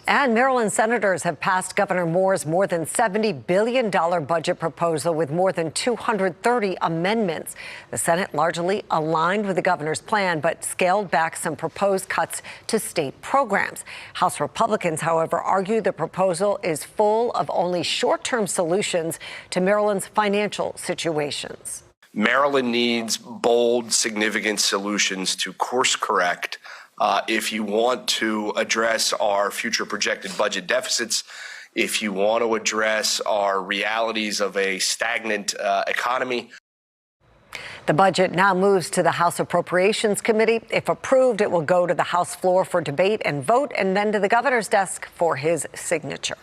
And Maryland senators have passed Governor Moore's more than $70 billion budget proposal with more than 230 amendments. The Senate largely aligned with the governor's plan, but scaled back some proposed cuts to state programs. House Republicans, however, argue the proposal is full of only short-term solutions to Maryland's financial situations. Maryland needs bold, significant solutions to course correct if you want to address our future projected budget deficits, if you want to address our realities of a stagnant economy. The budget now moves to the House Appropriations Committee. If approved, it will go to the House floor for debate and vote, and then to the governor's desk for his signature.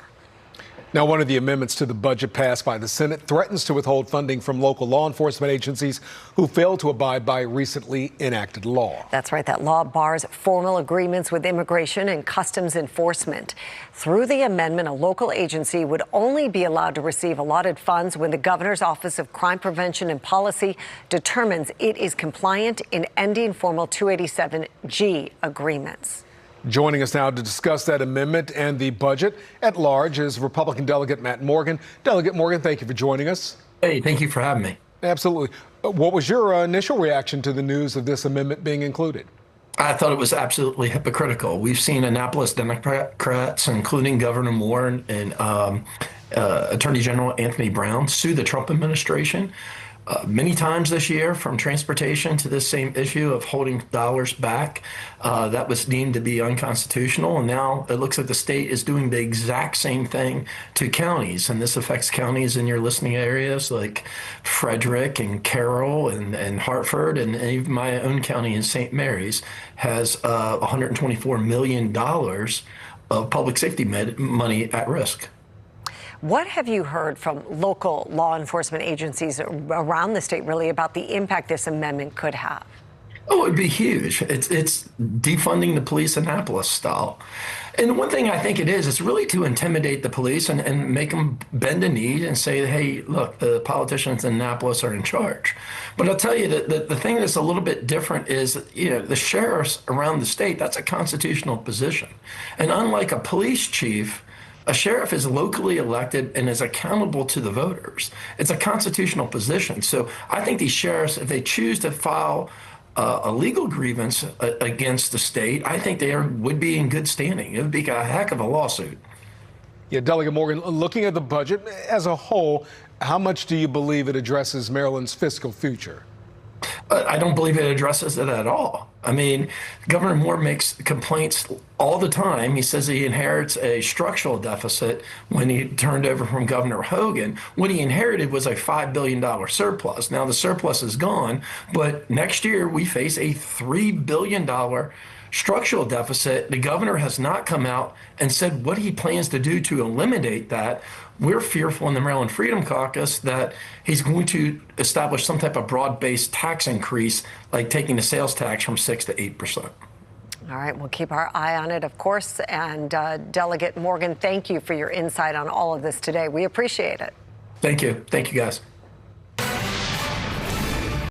Now, one of the amendments to the budget passed by the Senate threatens to withhold funding from local law enforcement agencies who failed to abide by a recently enacted law. That's right. That law bars formal agreements with immigration and customs enforcement. Through the amendment, a local agency would only be allowed to receive allotted funds when the governor's Office of Crime Prevention and Policy determines it is compliant in ending formal 287G agreements. Joining us now to discuss that amendment and the budget at large is Republican Delegate Matt Morgan. Delegate Morgan, thank you for joining us. Hey, thank you for having me. Absolutely. What was your initial reaction to the news of this amendment being included? I thought it was absolutely hypocritical. We've seen Annapolis Democrats, including Governor Moore and Attorney General Anthony Brown, sue the Trump administration many times this year, from transportation to this same issue of holding dollars back. That was deemed to be unconstitutional. And now it looks like the state is doing the exact same thing to counties. And this affects counties in your listening areas like Frederick and Carroll and Hartford, and even my own county in St. Mary's has $124 million of public safety money at risk. What have you heard from local law enforcement agencies around the state, really, about the impact this amendment could have? Oh, it'd be huge. It's defunding the police Annapolis style. And one thing I think it is, it's really to intimidate the police and make them bend a knee and say, hey, look, the politicians in Annapolis are in charge. But I'll tell you that the thing that's a little bit different is, the sheriffs around the state, that's a constitutional position. And unlike a police chief, a sheriff is locally elected and is accountable to the voters. It's a constitutional position. So I think these sheriffs, if they choose to file a legal grievance against the state, I think they would be in good standing. It would be a heck of a lawsuit. Yeah, Delegate Morgan, looking at the budget as a whole, how much do you believe it addresses Maryland's fiscal future? I don't believe it addresses it at all. I mean, Governor Moore makes complaints all the time. He says he inherits a structural deficit when he turned over from Governor Hogan. What he inherited was a $5 billion surplus. Now the surplus is gone, but next year we face a $3 billion structural deficit. The governor has not come out and said what he plans to do to eliminate that. We're fearful in the Maryland Freedom Caucus that he's going to establish some type of broad-based tax increase, like taking the sales tax from 6 to 8%. All right, we'll keep our eye on it, of course. And Delegate Morgan, thank you for your insight on all of this today. We appreciate it. Thank you. Thank you, guys.